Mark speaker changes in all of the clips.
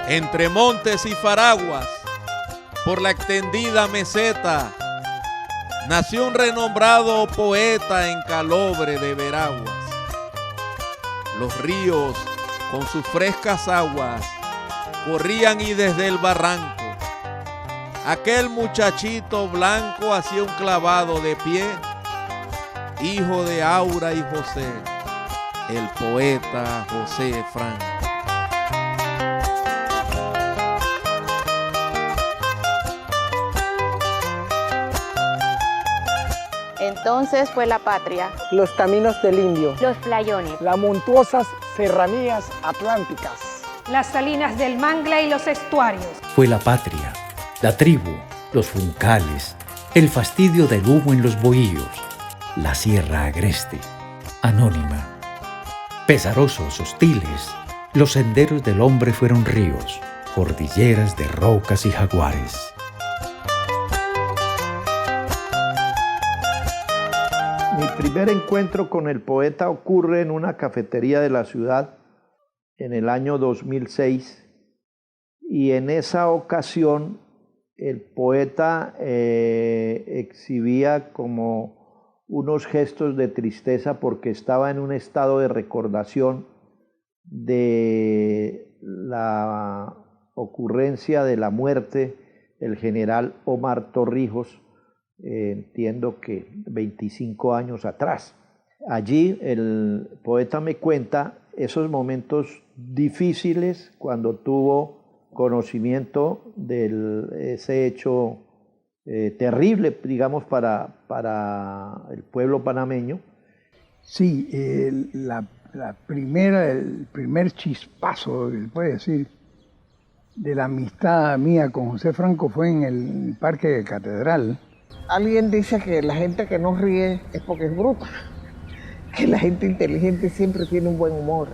Speaker 1: Entre montes y faraguas, por la extendida meseta, nació un renombrado poeta en Calobre de Veraguas. Los ríos, con sus frescas aguas, corrían y desde el barranco, aquel muchachito blanco hacía un clavado de pie, hijo de Aura y José, el poeta José Franco.
Speaker 2: Entonces fue la patria,
Speaker 3: los caminos del indio,
Speaker 4: los playones,
Speaker 3: las montuosas serranías atlánticas,
Speaker 5: las salinas del Mangla y los estuarios.
Speaker 6: Fue la patria, la tribu, los juncales, el fastidio del humo en los bohíos, la sierra agreste, anónima. Pesarosos, hostiles, los senderos del hombre fueron ríos, cordilleras de rocas y jaguares.
Speaker 7: Mi primer encuentro con el poeta ocurre en una cafetería de la ciudad en el año 2006 y en esa ocasión el poeta exhibía como unos gestos de tristeza porque estaba en un estado de recordación de la ocurrencia de la muerte del general Omar Torrijos, entiendo que 25 años atrás. Allí el poeta me cuenta esos momentos difíciles cuando tuvo conocimiento de ese hecho terrible, digamos, para el pueblo panameño.
Speaker 8: Sí, el primer chispazo, se puede decir, de la amistad mía con José Franco fue en el Parque de Catedral.
Speaker 9: Alguien dice que la gente que no ríe es porque es bruta, que la gente inteligente siempre tiene un buen humor.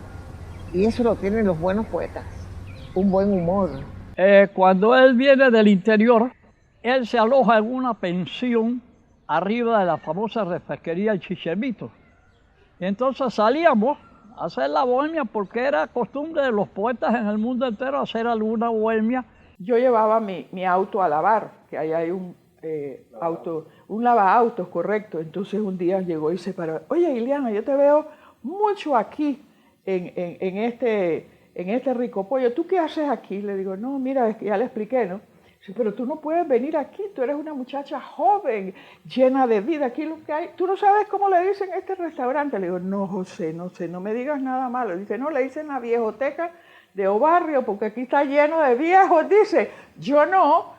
Speaker 9: Y eso lo tienen los buenos poetas, un buen humor.
Speaker 10: Cuando él viene del interior, él se aloja en una pensión arriba de la famosa refresquería El Chichemito. Entonces salíamos a hacer la bohemia porque era costumbre de los poetas en el mundo entero hacer alguna bohemia.
Speaker 11: Yo llevaba mi auto a lavar, que ahí hay un lavaautos, correcto. Entonces un día llegó y se paró. Oye, Ileana, yo te veo mucho aquí en este rico pollo. ¿Tú qué haces aquí? Le digo, no, mira, es que ya le expliqué, ¿no? Dice, pero tú no puedes venir aquí, tú eres una muchacha joven, llena de vida. Aquí lo que hay, tú no sabes cómo le dicen a este restaurante. Le digo, no, José, no sé, no me digas nada malo. Dice, no, le dicen la viejoteca de Obarrio, porque aquí está lleno de viejos. Dice, yo no.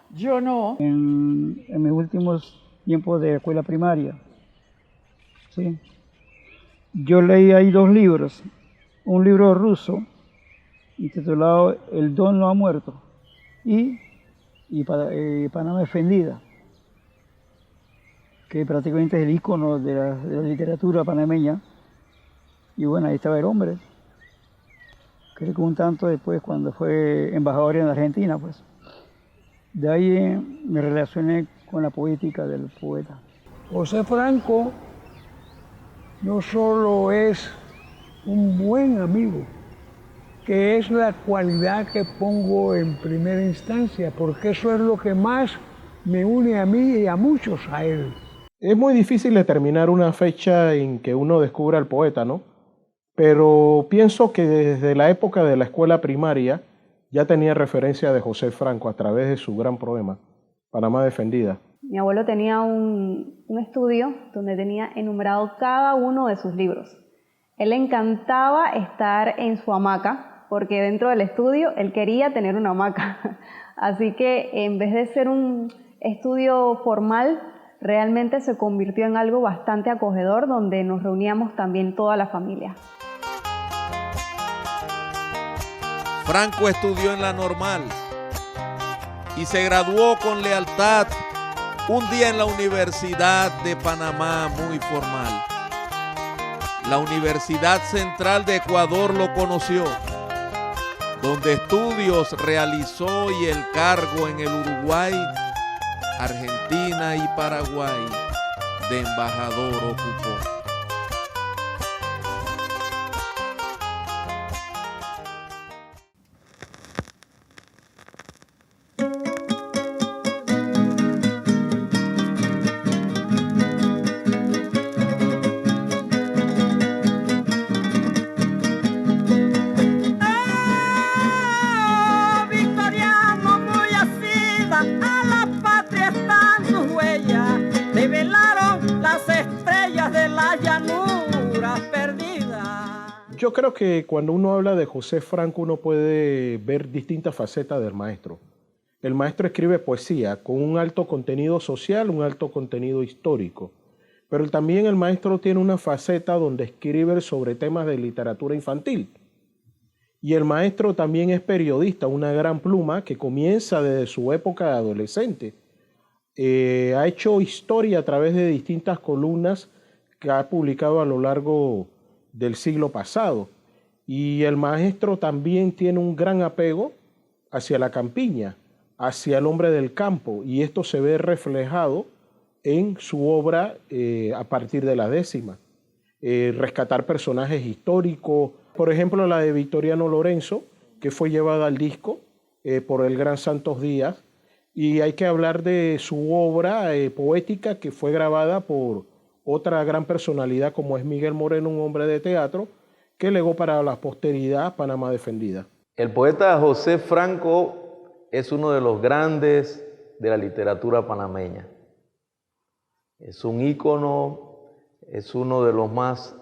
Speaker 8: En mis últimos tiempos de escuela primaria, ¿sí? Yo leí ahí 2 libros, un libro ruso intitulado El Don no ha muerto y Panamá defendida, que prácticamente es el ícono de la literatura panameña. Y bueno, ahí estaba el hombre, creo que un tanto después cuando fue embajador en Argentina, pues. De ahí me relacioné con la poética del poeta. José Franco no solo es un buen amigo, que es la cualidad que pongo en primera instancia, porque eso es lo que más me une a mí y a muchos a él.
Speaker 12: Es muy difícil determinar una fecha en que uno descubra al poeta, ¿no? Pero pienso que desde la época de la escuela primaria ya tenía referencia de José Franco a través de su gran poema, Panamá defendida.
Speaker 4: Mi abuelo tenía un estudio donde tenía enumerado cada uno de sus libros. Él le encantaba estar en su hamaca, porque dentro del estudio él quería tener una hamaca. Así que en vez de ser un estudio formal, realmente se convirtió en algo bastante acogedor, donde nos reuníamos también toda la familia.
Speaker 1: Franco estudió en la Normal y se graduó con lealtad un día en la Universidad de Panamá, muy formal. La Universidad Central de Ecuador lo conoció, donde estudios realizó y el cargo en el Uruguay, Argentina y Paraguay de embajador ocupó.
Speaker 12: Yo creo que cuando uno habla de José Franco uno puede ver distintas facetas del maestro. El maestro escribe poesía con un alto contenido social, un alto contenido histórico. Pero también el maestro tiene una faceta donde escribe sobre temas de literatura infantil. Y el maestro también es periodista, una gran pluma que comienza desde su época de adolescente. Ha hecho historia a través de distintas columnas que ha publicado a lo largo del siglo pasado. Y el maestro también tiene un gran apego hacia la campiña, hacia el hombre del campo, y esto se ve reflejado en su obra a partir de la décima. Rescatar personajes históricos, por ejemplo la de Victoriano Lorenzo, que fue llevada al disco por el gran Santos Díaz, y hay que hablar de su obra poética que fue grabada por otra gran personalidad como es Miguel Moreno, un hombre de teatro, que legó para la posteridad Panamá Defendida.
Speaker 1: El poeta José Franco es uno de los grandes de la literatura panameña. Es un ícono, es uno de los más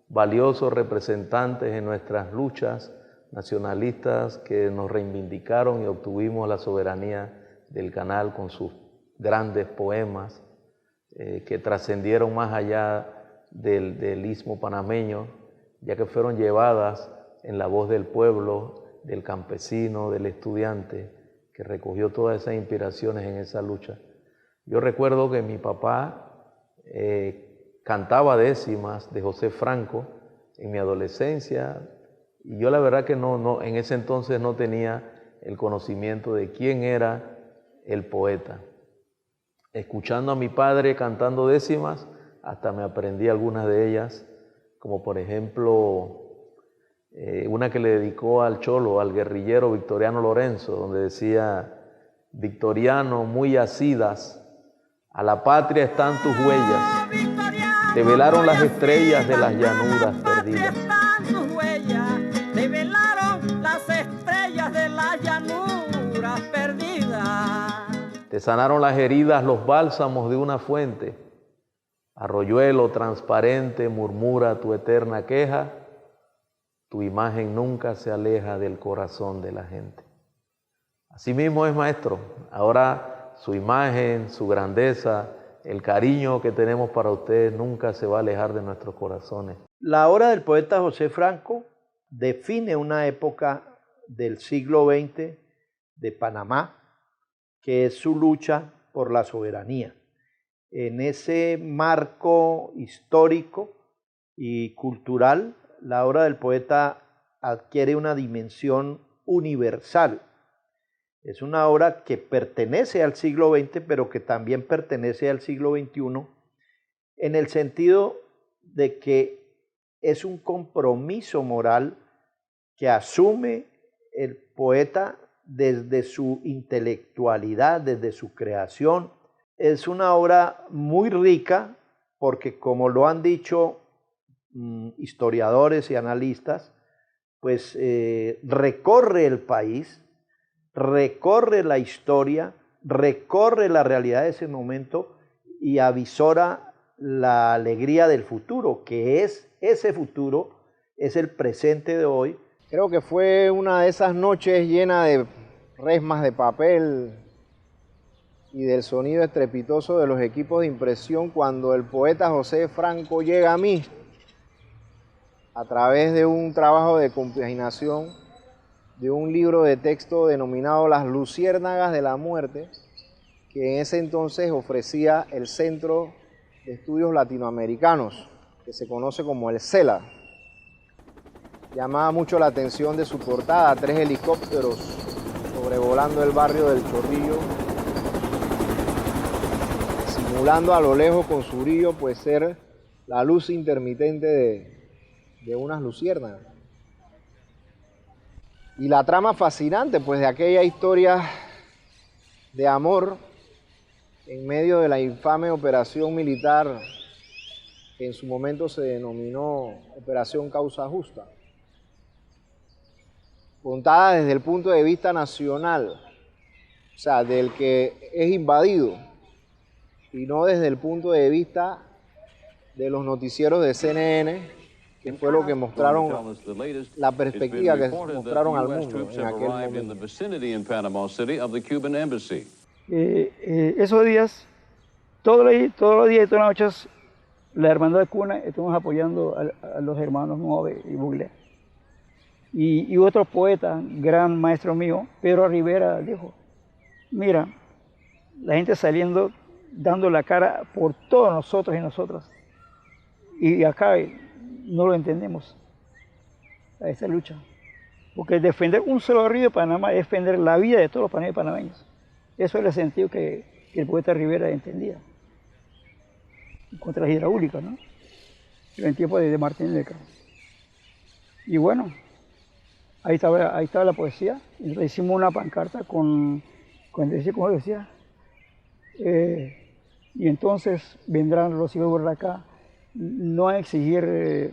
Speaker 1: valiosos representantes en nuestras luchas nacionalistas que nos reivindicaron y obtuvimos la soberanía del canal con sus grandes poemas que trascendieron más allá del istmo panameño, ya que fueron llevadas en la voz del pueblo, del campesino, del estudiante, que recogió todas esas inspiraciones en esa lucha. Yo recuerdo que mi papá cantaba décimas de José Franco en mi adolescencia, y yo la verdad que en ese entonces no tenía el conocimiento de quién era el poeta. Escuchando a mi padre cantando décimas, hasta me aprendí algunas de ellas, como por ejemplo una que le dedicó al cholo, al guerrillero Victoriano Lorenzo, donde decía: Victoriano, muy asidas, a la patria están tus huellas, te velaron las estrellas de las llanuras perdidas.
Speaker 13: Te velaron las estrellas de las llanuras perdidas.
Speaker 1: Te sanaron las heridas los bálsamos de una fuente. Arroyuelo transparente murmura tu eterna queja. Tu imagen nunca se aleja del corazón de la gente. Así mismo es, maestro. Ahora su imagen, su grandeza, el cariño que tenemos para usted nunca se va a alejar de nuestros corazones.
Speaker 7: La obra del poeta José Franco define una época del siglo XX de Panamá, que es su lucha por la soberanía. En ese marco histórico y cultural, la obra del poeta adquiere una dimensión universal. Es una obra que pertenece al siglo XX, pero que también pertenece al siglo XXI, en el sentido de que es un compromiso moral que asume el poeta desde su intelectualidad, desde su creación. Es una obra muy rica porque, como lo han dicho historiadores y analistas, pues recorre el país, recorre la historia, recorre la realidad de ese momento y avisora la alegría del futuro, que es ese futuro, es el presente de hoy.
Speaker 14: Creo que fue una de esas noches llenas de resmas de papel y del sonido estrepitoso de los equipos de impresión cuando el poeta José Franco llega a mí a través de un trabajo de compaginación de un libro de texto denominado Las Luciérnagas de la Muerte, que en ese entonces ofrecía el Centro de Estudios Latinoamericanos, que se conoce como el CELA. Llamaba mucho la atención de su portada, 3 helicópteros sobrevolando el barrio del Chorrillo, simulando a lo lejos con su brillo pues ser la luz intermitente de unas luciérnagas. Y la trama fascinante pues de aquella historia de amor en medio de la infame operación militar que en su momento se denominó Operación Causa Justa, contada desde el punto de vista nacional, o sea, del que es invadido, y no desde el punto de vista de los noticieros de CNN, que fue lo que mostraron, la perspectiva que mostraron al mundo en aquel momento.
Speaker 8: Esos días, todos los días y todas las noches, la hermandad de Cuna estuvimos apoyando a los hermanos Nove y Buglé. Y otro poeta, gran maestro mío, Pedro Rivera, dijo, mira, la gente saliendo, dando la cara por todos nosotros y nosotras. Y acá no lo entendemos, a esta lucha. Porque defender un solo río de Panamá es defender la vida de todos los panameños. Eso era el sentido que el poeta Rivera entendía. Contra las hidráulicas, ¿no? En tiempo de Martín Leca. Y bueno, ahí estaba la poesía. Y hicimos una pancarta con como decía, y entonces vendrán los hijos de acá, no a exigir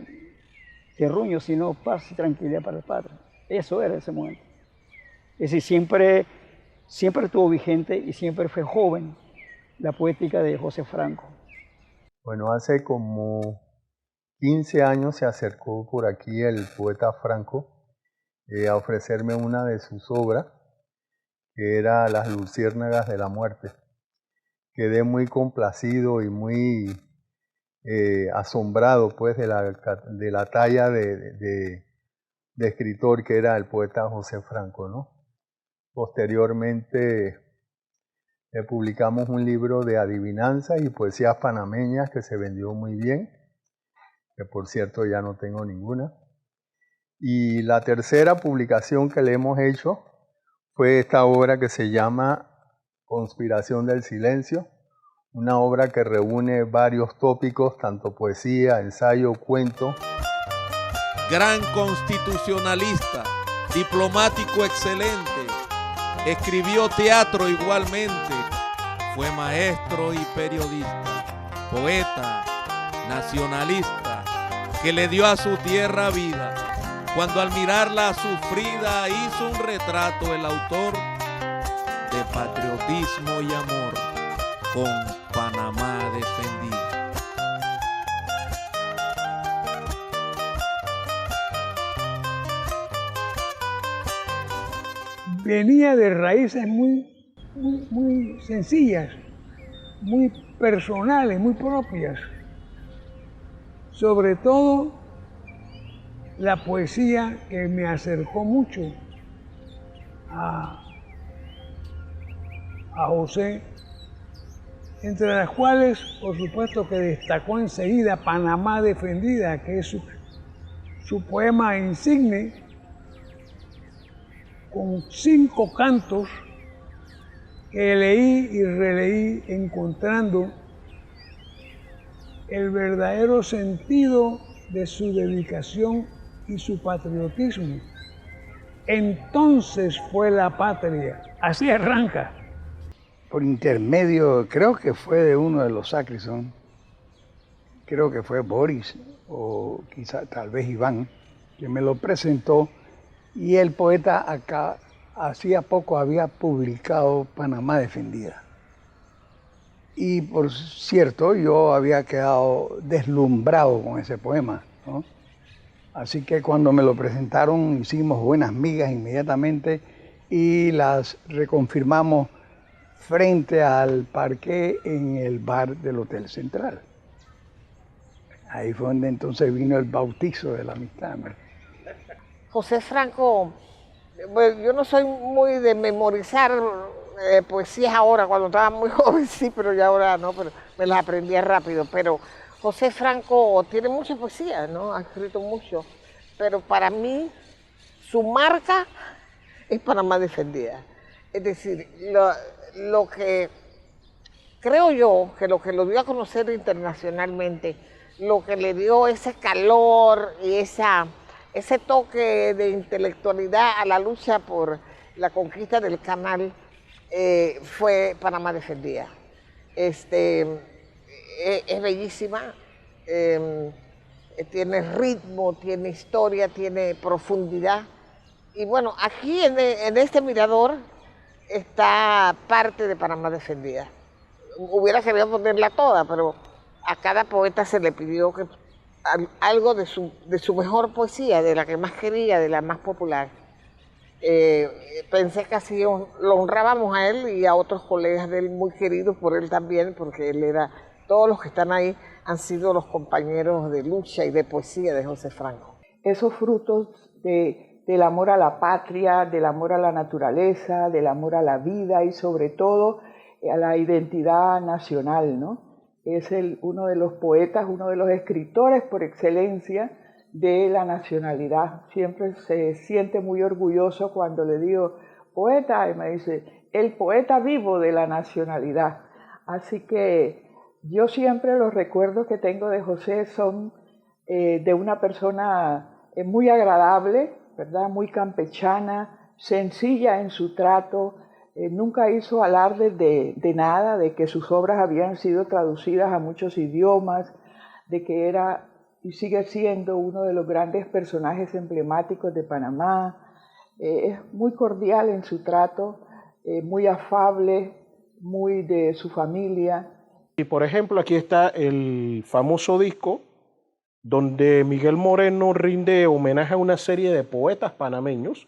Speaker 8: terruño, sino paz y tranquilidad para el patria. Eso era ese momento. Es decir, siempre estuvo vigente y siempre fue joven la poética de José Franco.
Speaker 15: Bueno, hace como 15 años se acercó por aquí el poeta Franco a ofrecerme una de sus obras, que era Las Luciérnagas de la Muerte. Quedé muy complacido y muy asombrado pues de la talla de escritor que era el poeta José Franco, ¿no? Posteriormente publicamos un libro de adivinanzas y poesías panameñas que se vendió muy bien, que por cierto ya no tengo ninguna. Y la tercera publicación que le hemos hecho fue esta obra que se llama Conspiración del Silencio, una obra que reúne varios tópicos, tanto poesía, ensayo, cuento.
Speaker 1: Gran constitucionalista, diplomático excelente, escribió teatro igualmente, fue maestro y periodista, poeta, nacionalista, que le dio a su tierra vida. Cuando al mirarla sufrida hizo un retrato el autor de patriotismo y amor con Panamá defendida.
Speaker 16: Venía de raíces muy sencillas, muy personales, muy propias. Sobre todo la poesía que me acercó mucho a José, entre las cuales, por supuesto, que destacó enseguida Panamá defendida, que es su poema insigne, con 5 cantos que leí y releí encontrando el verdadero sentido de su dedicación y su patriotismo. Entonces fue la patria. Así arranca.
Speaker 17: Por intermedio, creo que fue de uno de los Sacrison, creo que fue Boris o quizá tal vez Iván, que me lo presentó, y el poeta acá hacía poco había publicado Panamá defendida. Y por cierto, yo había quedado deslumbrado con ese poema, ¿no? Así que cuando me lo presentaron hicimos buenas migas inmediatamente y las reconfirmamos frente al parqué en el bar del Hotel Central. Ahí fue donde entonces vino el bautizo de la amistad, ¿no?
Speaker 9: José Franco, bueno, yo no soy muy de memorizar poesías ahora, cuando estaba muy joven sí, pero ya ahora no, pero me las aprendía rápido. Pero José Franco tiene mucha poesía, ¿no? Ha escrito mucho, pero para mí su marca es Panamá defendida. Es decir, lo que creo yo que lo dio a conocer internacionalmente, lo que le dio ese calor y ese toque de intelectualidad a la lucha por la conquista del canal fue Panamá defendida. Es bellísima, tiene ritmo, tiene historia, tiene profundidad. Y bueno, aquí en este mirador está parte de Panamá defendida. Hubiera querido ponerla toda, pero a cada poeta se le pidió algo de su mejor poesía, de la que más quería, de la más popular. Pensé que así lo honrábamos a él y a otros colegas de él muy queridos por él también, porque él era, todos los que están ahí han sido los compañeros de lucha y de poesía de José Franco.
Speaker 11: Esos frutos del amor a la patria, del amor a la naturaleza, del amor a la vida y sobre todo a la identidad nacional, ¿no? Es uno de los poetas, uno de los escritores por excelencia de la nacionalidad. Siempre se siente muy orgulloso cuando le digo poeta y me dice, el poeta vivo de la nacionalidad. Así que yo siempre los recuerdos que tengo de José son de una persona muy agradable, ¿verdad? Muy campechana, sencilla en su trato, nunca hizo alarde de nada, de que sus obras habían sido traducidas a muchos idiomas, de que era y sigue siendo uno de los grandes personajes emblemáticos de Panamá. Es muy cordial en su trato, muy afable, muy de su familia.
Speaker 12: Y por ejemplo, aquí está el famoso disco donde Miguel Moreno rinde homenaje a una serie de poetas panameños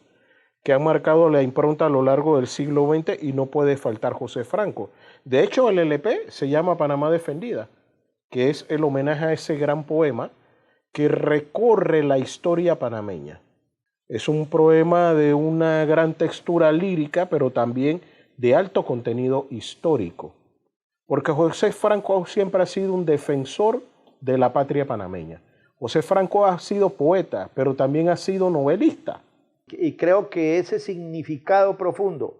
Speaker 12: que han marcado la impronta a lo largo del siglo XX y no puede faltar José Franco. De hecho, el LP se llama Panamá Defendida, que es el homenaje a ese gran poema que recorre la historia panameña. Es un poema de una gran textura lírica, pero también de alto contenido histórico, porque José Franco siempre ha sido un defensor de la patria panameña. José Franco ha sido poeta, pero también ha sido novelista.
Speaker 7: Y creo que ese significado profundo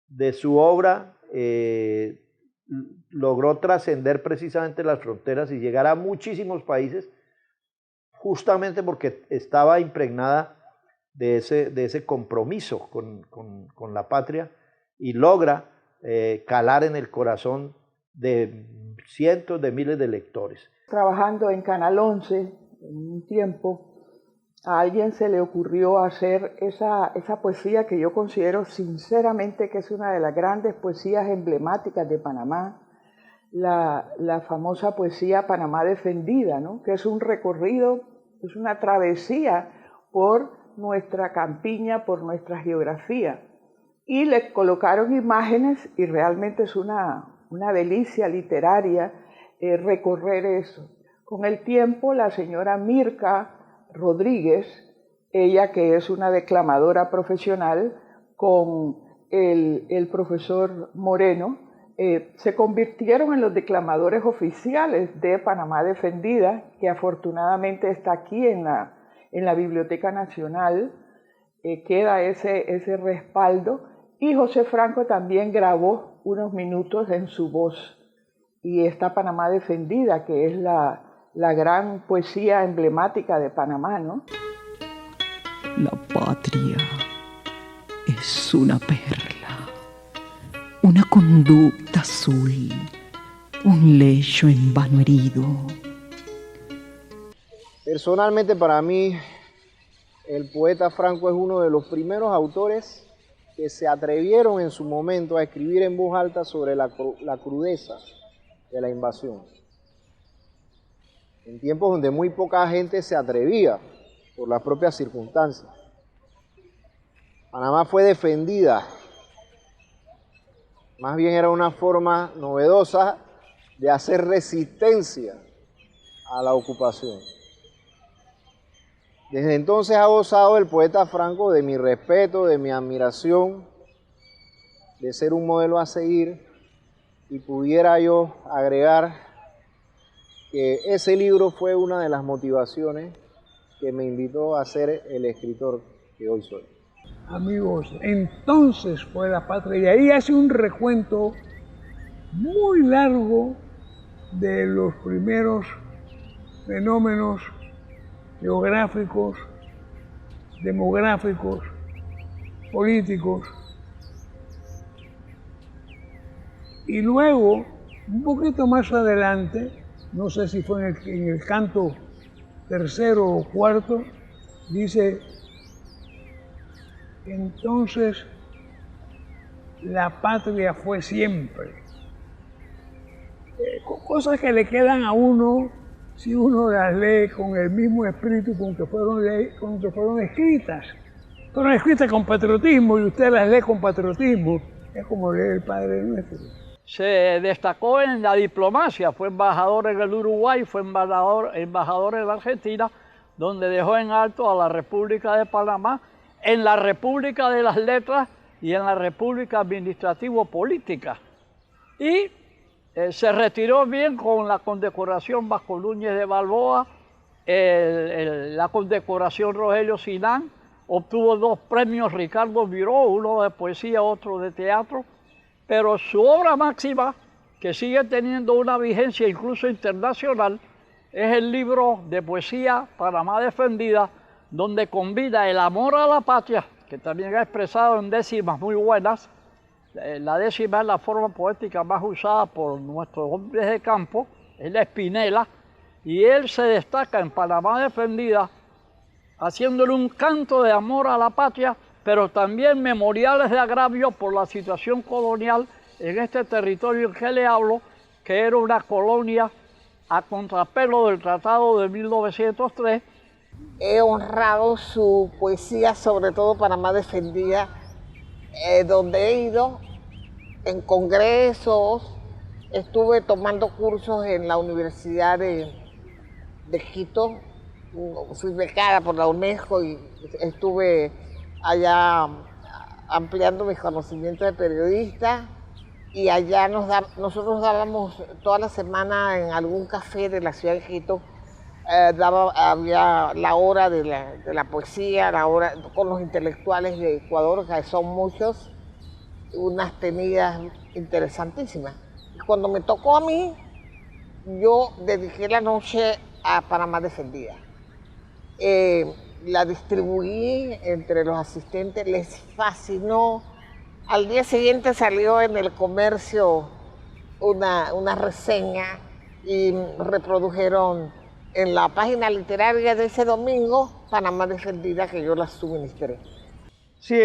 Speaker 7: de su obra logró trascender precisamente las fronteras y llegar a muchísimos países, justamente porque estaba impregnada de ese compromiso con la patria y logra calar en el corazón de cientos de miles de lectores.
Speaker 11: Trabajando en Canal 11 en un tiempo, a alguien se le ocurrió hacer esa poesía que yo considero sinceramente que es una de las grandes poesías emblemáticas de Panamá, la famosa poesía Panamá Defendida, ¿no? Que es un recorrido, es una travesía por nuestra campiña, por nuestra geografía. Y le colocaron imágenes y realmente es una delicia literaria recorrer eso. Con el tiempo, la señora Mirka Rodríguez, ella que es una declamadora profesional, con el profesor Moreno, se convirtieron en los declamadores oficiales de Panamá Defendida, que afortunadamente está aquí en la Biblioteca Nacional, queda ese respaldo, y José Franco también grabó unos minutos en su voz, y está Panamá Defendida, que es la gran poesía emblemática de Panamá, ¿no?
Speaker 18: La patria es una perla, una conducta azul, un lecho en vano herido.
Speaker 14: Personalmente para mí, el poeta Franco es uno de los primeros autores que se atrevieron en su momento a escribir en voz alta sobre la crudeza de la invasión. En tiempos donde muy poca gente se atrevía por las propias circunstancias. Panamá fue defendida. Más bien era una forma novedosa de hacer resistencia a la ocupación. Desde entonces ha gozado el poeta Franco de mi respeto, de mi admiración, de ser un modelo a seguir, y pudiera yo agregar que ese libro fue una de las motivaciones que me invitó a ser el escritor que hoy soy.
Speaker 16: Amigos, entonces fue la patria, y ahí hace un recuento muy largo de los primeros fenómenos geográficos, demográficos, políticos. Y luego, un poquito más adelante, no sé si fue en el canto tercero o cuarto, dice, entonces la patria fue siempre. Cosas que le quedan a uno si uno las lee con el mismo espíritu con que fueron escritas. Fueron escritas con patriotismo y usted las lee con patriotismo. Es como leer el Padre Nuestro.
Speaker 10: Se destacó en la diplomacia, fue embajador en el Uruguay, fue embajador en la Argentina, donde dejó en alto a la República de Panamá, en la República de las Letras y en la República Administrativo-Política. Y se retiró bien con la condecoración Vasco Núñez de Balboa, la condecoración Rogelio Sinán, obtuvo 2 premios Ricardo Miró, uno de poesía, otro de teatro, pero su obra máxima, que sigue teniendo una vigencia incluso internacional, es el libro de poesía Panamá Defendida, donde combina el amor a la patria, que también ha expresado en décimas muy buenas. La décima es la forma poética más usada por nuestros hombres de campo, es la Espinela, y él se destaca en Panamá Defendida haciéndole un canto de amor a la patria, pero también memoriales de agravio por la situación colonial en este territorio en que le hablo, que era una colonia a contrapelo del Tratado de 1903.
Speaker 9: He honrado su poesía, sobre todo Panamá Defendida, donde he ido en congresos, estuve tomando cursos en la Universidad de Quito, fui becada por la UNESCO y estuve allá ampliando mis conocimientos de periodista, y allá nosotros dábamos toda la semana en algún café de la ciudad de Quito, había la hora de la poesía, la hora con los intelectuales de Ecuador, que son muchos, unas tenidas interesantísimas. Y cuando me tocó a mí, yo dediqué la noche a Panamá Defendida. La distribuí entre los asistentes, les fascinó. Al día siguiente salió en El Comercio una reseña y reprodujeron en la página literaria de ese domingo Panamá Defendida, que yo la suministré.
Speaker 8: Sí,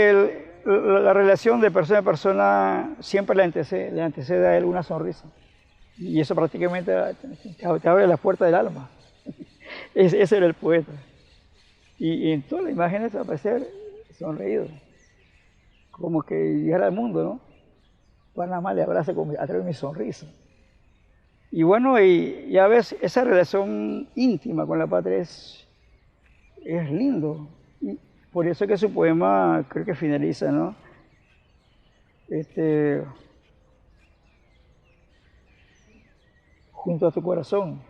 Speaker 8: la relación de persona a persona siempre le antecede a él una sonrisa. Y eso prácticamente te abre la puerta del alma. Ese era el poeta. Y en todas las imágenes aparecer sonreído, como que llegara al mundo, ¿no? Panamá le abraza a través de mi sonrisa. Y bueno, y ya ves, esa relación íntima con la patria es lindo. Y por eso es que su poema creo que finaliza, ¿no? Junto a tu corazón.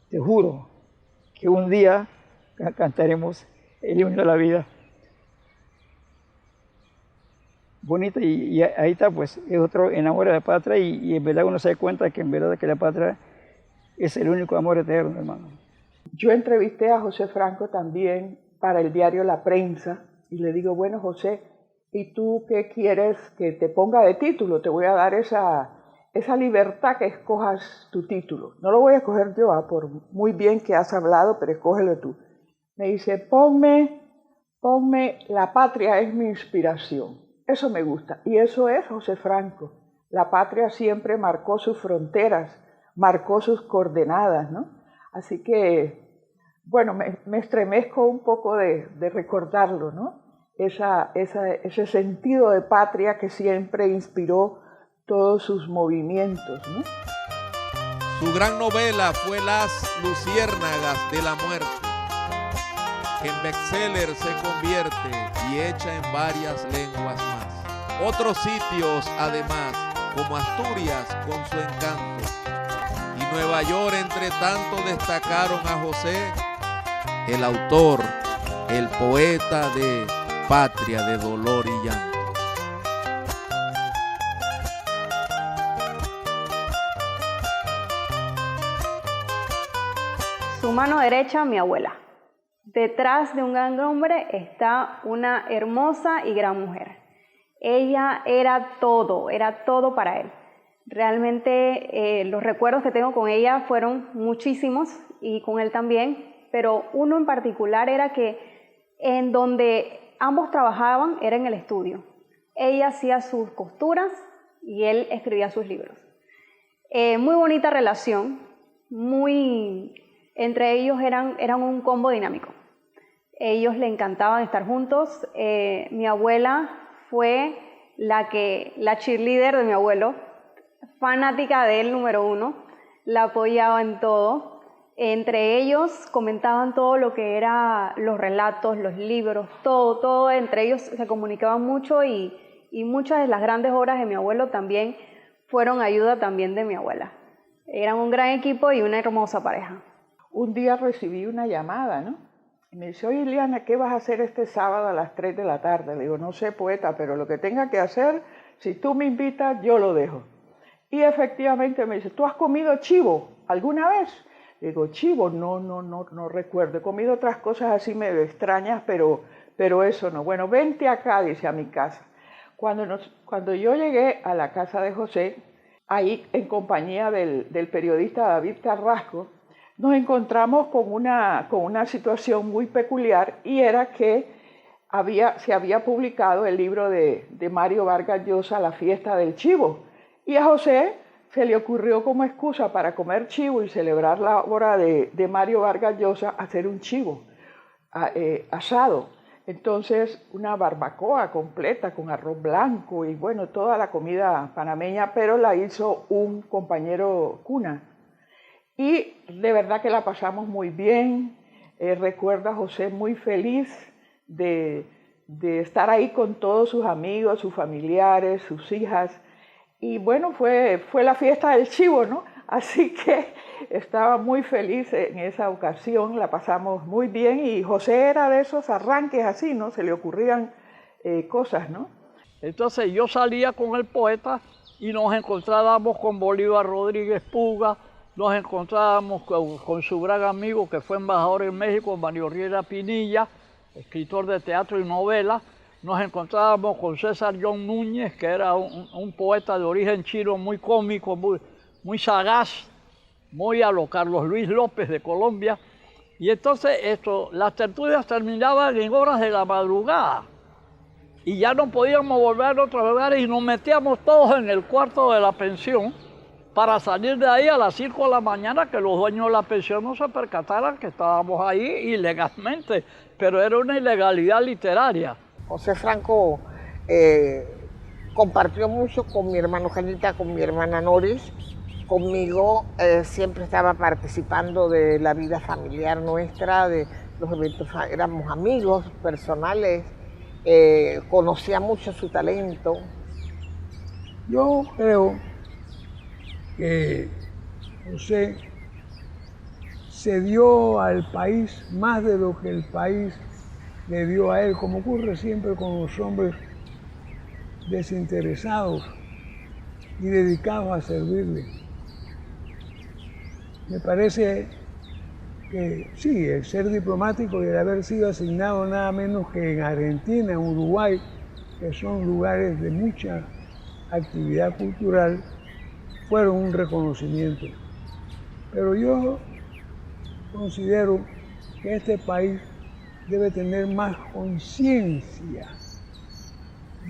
Speaker 8: Te juro que un día cantaremos el himno de la vida. Bonito, y ahí está, pues, es otro enamor de la patria, y en verdad uno se da cuenta que en verdad que la patria es el único amor eterno, hermano.
Speaker 11: Yo entrevisté a José Franco también para el diario La Prensa, y le digo, bueno, José, ¿y tú qué quieres que te ponga de título? Te voy a dar esa libertad que escojas tu título. No lo voy a escoger yo, por muy bien que has hablado, pero escógelo tú. Me dice, ponme La patria es mi inspiración. Eso me gusta. Y eso es José Franco. La patria siempre marcó sus fronteras, marcó sus coordenadas, ¿no? Así que, bueno, me estremezco un poco de recordarlo, ¿no? Ese sentido de patria que siempre inspiró todos sus movimientos, ¿no?
Speaker 1: Su gran novela fue Las Luciérnagas de la Muerte, que en bestseller se convierte y hecha en varias lenguas más. Otros sitios, además, como Asturias con su encanto y Nueva York, entre tanto, destacaron a José, el autor, el poeta de Patria de Dolor y Llanto.
Speaker 4: Su mano derecha, mi abuela. Detrás de un gran hombre está una hermosa y gran mujer. Ella era todo para él. Realmente los recuerdos que tengo con ella fueron muchísimos, y con él también, pero uno en particular era que en donde ambos trabajaban era en el estudio. Ella hacía sus costuras y él escribía sus libros. Muy bonita relación, entre ellos eran un combo dinámico. Ellos le encantaban estar juntos. Mi abuela fue la cheerleader de mi abuelo, fanática de él número 1, la apoyaba en todo. Entre ellos comentaban todo lo que era los relatos, los libros, todo entre ellos se comunicaban mucho y muchas de las grandes obras de mi abuelo también fueron ayuda también de mi abuela. Eran un gran equipo y una hermosa pareja.
Speaker 11: Un día recibí una llamada, ¿no? Y me dice, oye, Ileana, ¿qué vas a hacer este sábado a las 3 de la tarde? Le digo, no sé, poeta, pero lo que tenga que hacer, si tú me invitas, yo lo dejo. Y efectivamente me dice, ¿tú has comido chivo alguna vez? Le digo, chivo, no recuerdo. He comido otras cosas así medio extrañas, pero eso no. Bueno, vente acá, dice, a mi casa. Cuando yo llegué a la casa de José, ahí en compañía del periodista David Carrasco, nos encontramos con una situación muy peculiar, y era que se había publicado el libro de Mario Vargas Llosa, La fiesta del chivo, y a José se le ocurrió como excusa para comer chivo y celebrar la obra de Mario Vargas Llosa hacer un chivo asado. Entonces, una barbacoa completa con arroz blanco y bueno, toda la comida panameña, pero la hizo un compañero Cuna. Y de verdad que la pasamos muy bien. Recuerdo a José muy feliz de estar ahí con todos sus amigos, sus familiares, sus hijas. Y bueno, fue la fiesta del chivo, ¿no? Así que estaba muy feliz en esa ocasión, la pasamos muy bien, y José era de esos arranques así, ¿no? Se le ocurrían cosas, ¿no?
Speaker 10: Entonces yo salía con el poeta y nos encontrábamos con Bolívar Rodríguez Puga, nos encontrábamos con su gran amigo que fue embajador en México, Mario Riera Pinilla, escritor de teatro y novela. Nos encontrábamos con César John Núñez, que era un poeta de origen chino muy cómico, muy sagaz, muy a lo Carlos Luis López de Colombia. Y entonces las tertulias terminaban en horas de la madrugada y ya no podíamos volver a otros lugares y nos metíamos todos en el cuarto de la pensión para salir de ahí a las 5 de la mañana, que los dueños de la pensión no se percataran que estábamos ahí ilegalmente, pero era una ilegalidad literaria.
Speaker 9: José Franco compartió mucho con mi hermano Janita, con mi hermana Noris. Conmigo siempre estaba participando de la vida familiar nuestra, de los eventos, éramos amigos personales, conocía mucho su talento.
Speaker 16: Yo creo que José se dio al país más de lo que el país le dio a él, como ocurre siempre con los hombres desinteresados y dedicados a servirle. Me parece que sí, el ser diplomático y el haber sido asignado nada menos que en Argentina, en Uruguay, que son lugares de mucha actividad cultural, fueron un reconocimiento. Pero yo considero que este país debe tener más conciencia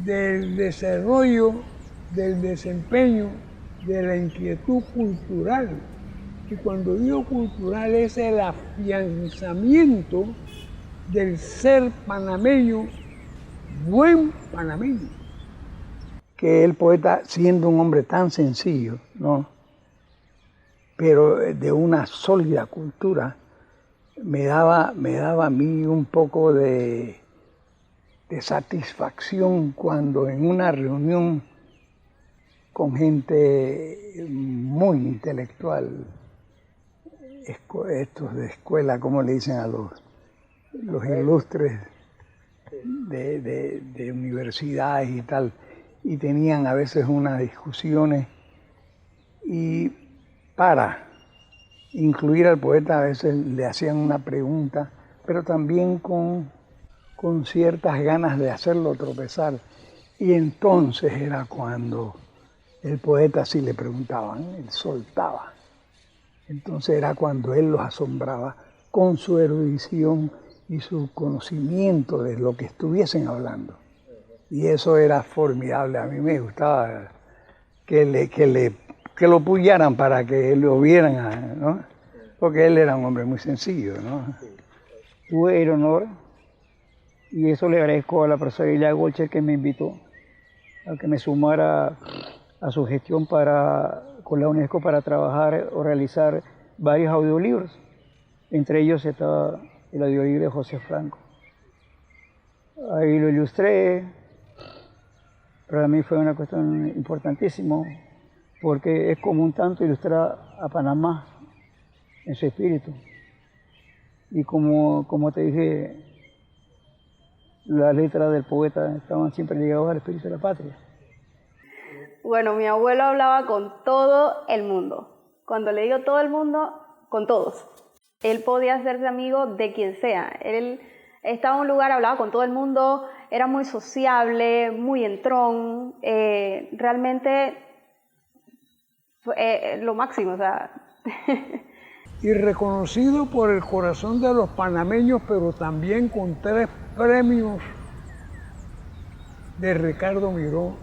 Speaker 16: del desarrollo, del desempeño, de la inquietud cultural. Y cuando digo cultural es el afianzamiento del ser panameño, buen panameño.
Speaker 17: Que el poeta, siendo un hombre tan sencillo, ¿no?, pero de una sólida cultura, me daba a mí un poco de satisfacción cuando en una reunión con gente muy intelectual, estos de escuela, como le dicen a los ilustres de universidades y tal, y tenían a veces unas discusiones, y para incluir al poeta a veces le hacían una pregunta, pero también con ciertas ganas de hacerlo tropezar. Y entonces era cuando el poeta, si le preguntaban, él soltaba. Entonces era cuando él los asombraba con su erudición y su conocimiento de lo que estuviesen hablando. Y eso era formidable. A mí me gustaba que lo apoyaran para que lo vieran, ¿no? Porque él era un hombre muy sencillo, ¿no?
Speaker 8: Tuve el honor, y eso le agradezco a la profesora Ilia Golcher que me invitó a que me sumara a su gestión con la UNESCO para trabajar o realizar varios audiolibros. Entre ellos estaba el audiolibro de José Franco. Ahí lo ilustré. Para mí fue una cuestión importantísima porque es como un tanto ilustrar a Panamá en su espíritu. Y como te dije, las letras del poeta estaban siempre ligadas al espíritu de la patria.
Speaker 4: Bueno, mi abuelo hablaba con todo el mundo. Cuando le digo todo el mundo, con todos. Él podía hacerse amigo de quien sea. Él estaba en un lugar, hablaba con todo el mundo, era muy sociable, muy entrón, realmente lo máximo, o sea.
Speaker 16: Y reconocido por el corazón de los panameños, pero también con 3 premios de Ricardo Miró,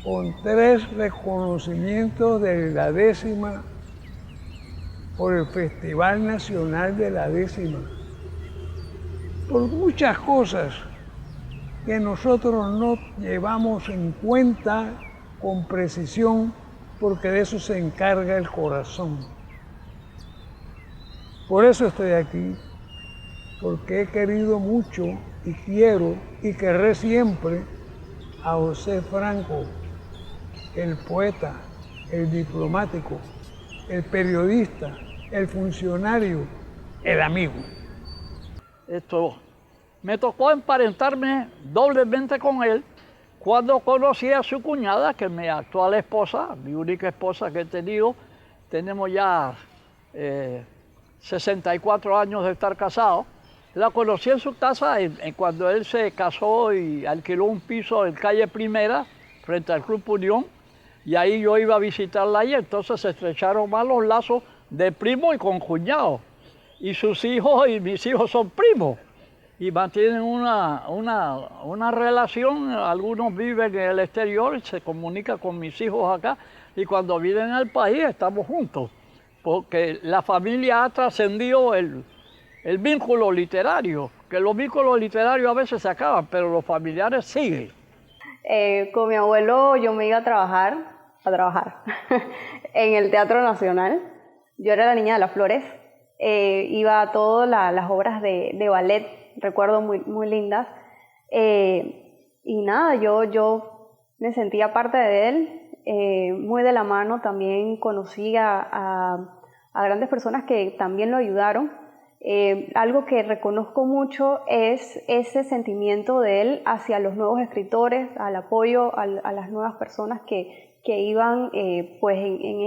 Speaker 16: con 3 reconocimientos de la 10ª por el Festival Nacional de la 10ª, por muchas cosas que nosotros no llevamos en cuenta con precisión, porque de eso se encarga el corazón. Por eso estoy aquí, porque he querido mucho y quiero y querré siempre a José Franco, el poeta, el diplomático, el periodista, el funcionario, el amigo.
Speaker 10: Me tocó emparentarme doblemente con él cuando conocí a su cuñada, que es mi actual esposa, mi única esposa que he tenido. Tenemos ya 64 años de estar casados. La conocí en su casa cuando él se casó y alquiló un piso en calle Primera, frente al Club Unión, y ahí yo iba a visitarla y entonces se estrecharon más los lazos de primo y concuñado. Y sus hijos y mis hijos son primos y mantienen una relación. Algunos viven en el exterior y se comunican con mis hijos acá, y cuando vienen al país estamos juntos, porque la familia ha trascendido el vínculo literario, que los vínculos literarios a veces se acaban, pero los familiares siguen.
Speaker 4: Con mi abuelo yo me iba a trabajar en el Teatro Nacional. Yo era la niña de las flores. Iba a todas las obras de ballet, recuerdo muy lindas. Y nada, yo me sentía parte de él, muy de la mano. También conocí a grandes personas que también lo ayudaron. Algo que reconozco mucho es ese sentimiento de él hacia los nuevos escritores, al apoyo a las nuevas personas que iban pues en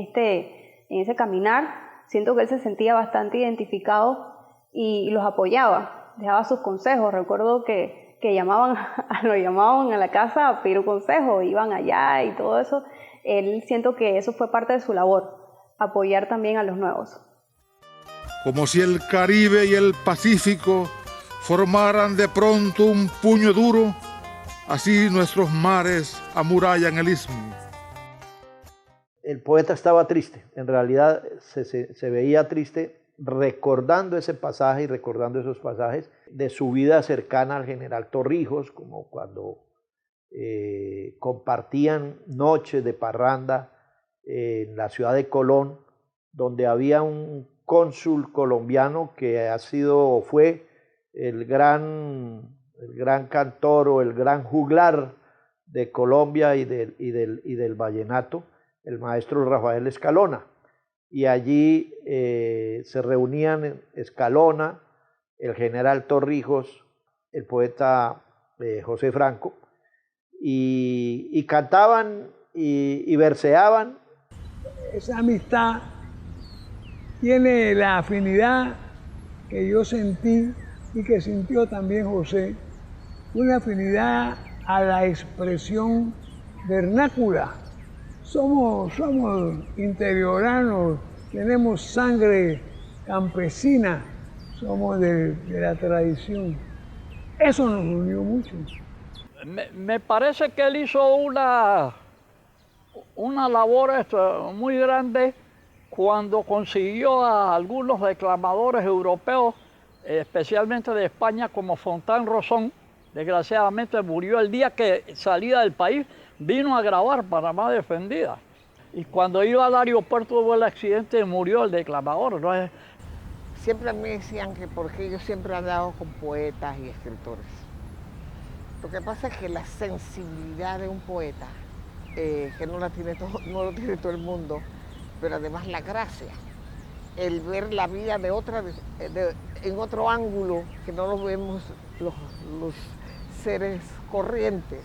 Speaker 4: ese caminar. Siento que él se sentía bastante identificado y los apoyaba, dejaba sus consejos. Recuerdo que lo llamaban a la casa a pedir un consejo, iban allá y todo eso. Él, siento que eso fue parte de su labor, apoyar también a los nuevos.
Speaker 19: Como si el Caribe y el Pacífico formaran de pronto un puño duro, así nuestros mares amurallan el istmo.
Speaker 7: El poeta estaba triste, en realidad se veía triste recordando ese pasaje y recordando esos pasajes de su vida cercana al general Torrijos, como cuando compartían noches de parranda en la ciudad de Colón, donde había un cónsul colombiano que fue el gran cantor o el gran juglar de Colombia y del vallenato, el maestro Rafael Escalona. Y allí se reunían Escalona, el general Torrijos, el poeta José Franco, y cantaban y verseaban.
Speaker 16: Esa amistad tiene la afinidad que yo sentí y que sintió también José, una afinidad a la expresión vernácula. Somos interioranos, tenemos sangre campesina, somos de la tradición. Eso nos unió mucho.
Speaker 10: Me parece que él hizo una una labor muy grande cuando consiguió a algunos declamadores europeos, especialmente de España, como Fontán Rosón. Desgraciadamente murió el día que salía del país, vino a grabar Panamá Defendida. Y cuando iba al aeropuerto hubo el accidente y murió el declamador, ¿no?
Speaker 9: Siempre me decían que porque yo siempre he andado con poetas y escritores. Lo que pasa es que la sensibilidad de un poeta, que no lo tiene todo el mundo, pero además la gracia, el ver la vida en otro ángulo que no lo vemos los seres corrientes,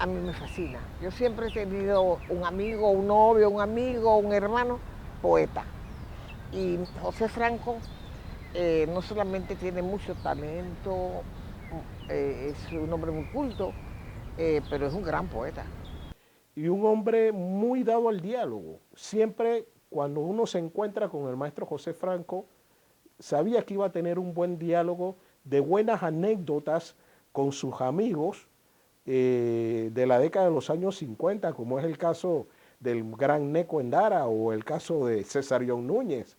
Speaker 9: a mí me fascina. Yo siempre he tenido un amigo, un novio, un hermano, poeta. Y José Franco no solamente tiene mucho talento, es un hombre muy culto, pero es un gran poeta.
Speaker 12: Y un hombre muy dado al diálogo. Siempre cuando uno se encuentra con el maestro José Franco, sabía que iba a tener un buen diálogo, de buenas anécdotas con sus amigos de la década de los años 50, como es el caso del gran Neco Endara o el caso de Cesarión Núñez,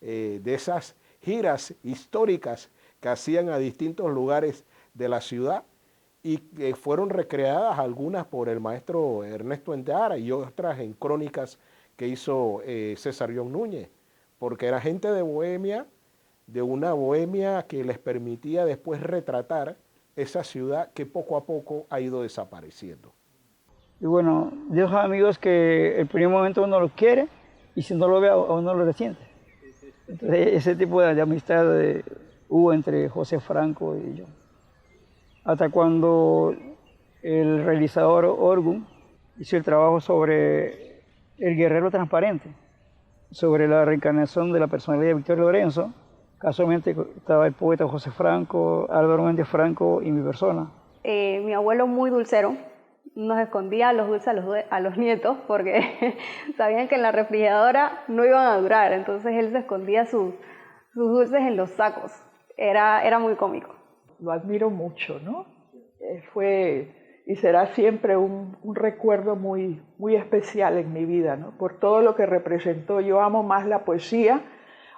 Speaker 12: de esas giras históricas que hacían a distintos lugares de la ciudad y que fueron recreadas algunas por el maestro Ernesto Endara y otras en crónicas que hizo Cesarión Núñez, porque era gente de Bohemia, de una Bohemia que les permitía después retratar esa ciudad que poco a poco ha ido desapareciendo.
Speaker 8: Y bueno, de esos amigos que el primer momento uno los quiere y si no lo ve uno lo resiente. Entonces ese tipo de amistad hubo entre José Franco y yo. Hasta cuando el realizador Orgun hizo el trabajo sobre El Guerrero Transparente, sobre la reencarnación de la personalidad de Victorio Lorenzo. Casualmente estaba el poeta José Franco, Álvaro Méndez Franco y mi persona.
Speaker 4: Mi abuelo muy dulcero nos escondía los dulces a los nietos porque sabían que en la refrigeradora no iban a durar, entonces él se escondía sus dulces en los sacos. Era muy cómico.
Speaker 11: Lo admiro mucho, ¿no? Fue y será siempre un recuerdo muy, muy especial en mi vida, ¿no? Por todo lo que representó. Yo amo más la poesía,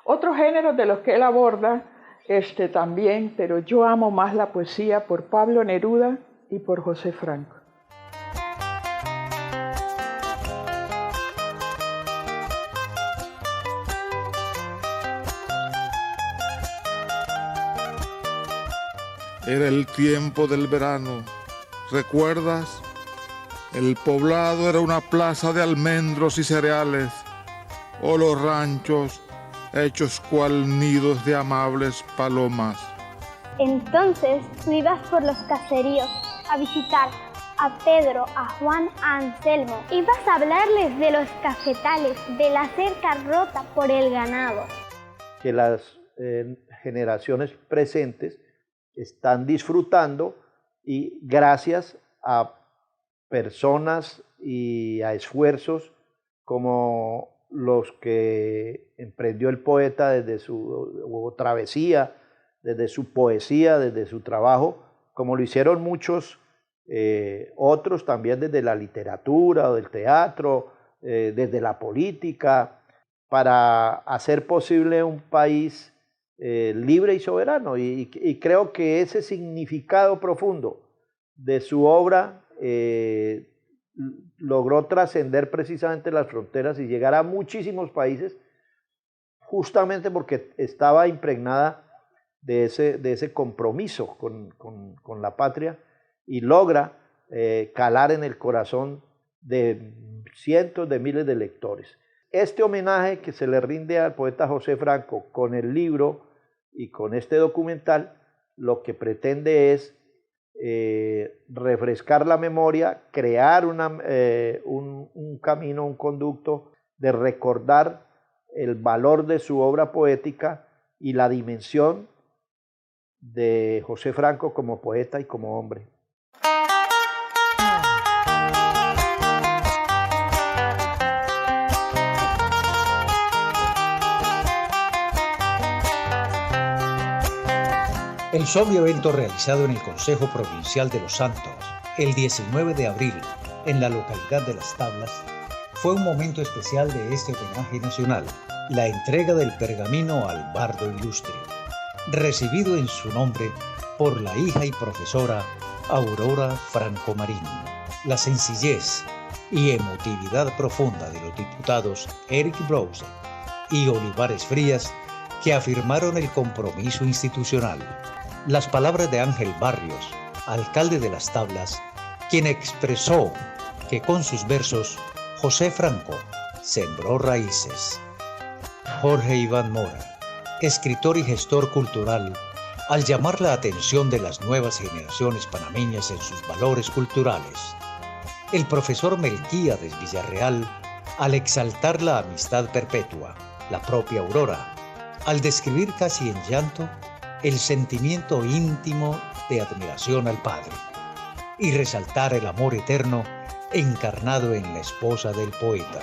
Speaker 11: otros géneros de los que él aborda también, pero yo amo más la poesía por Pablo Neruda y por José Franco.
Speaker 19: Era el tiempo del verano, ¿recuerdas? El poblado era una plaza de almendros y cereales, o los ranchos hechos cual nidos de amables palomas.
Speaker 20: Entonces tú ibas por los caseríos a visitar a Pedro, a Juan, a Anselmo. Ibas a hablarles de los cafetales, de la cerca rota por el ganado.
Speaker 7: Que las generaciones presentes están disfrutando y gracias a personas y a esfuerzos como los que emprendió el poeta desde su travesía, desde su poesía, desde su trabajo, como lo hicieron muchos otros también desde la literatura o del teatro, desde la política, para hacer posible un país libre y soberano. Y creo que ese significado profundo de su obra logró trascender precisamente las fronteras y llegar a muchísimos países, justamente porque estaba impregnada de ese compromiso con la patria y logra calar en el corazón de cientos de miles de lectores. Este homenaje que se le rinde al poeta José Franco con el libro y con este documental, lo que pretende es refrescar la memoria, crear un camino, un conducto de recordar el valor de su obra poética y la dimensión de José Franco como poeta y como hombre.
Speaker 6: El sobrio evento realizado en el Consejo Provincial de Los Santos el 19 de abril en la localidad de Las Tablas, fue un momento especial de este homenaje nacional, la entrega del pergamino al bardo ilustre, recibido en su nombre por la hija y profesora Aurora Franco Marín. La sencillez y emotividad profunda de los diputados Eric Brose y Olivares Frías, que afirmaron el compromiso institucional. Las palabras de Ángel Barrios, alcalde de Las Tablas, quien expresó que con sus versos José Franco sembró raíces. Jorge Iván Mora, escritor y gestor cultural, al llamar la atención de las nuevas generaciones panameñas en sus valores culturales. El profesor Melquíades Villarreal, al exaltar la amistad perpetua. La propia Aurora, al describir casi en llanto el sentimiento íntimo de admiración al Padre y resaltar el amor eterno encarnado en la esposa del poeta.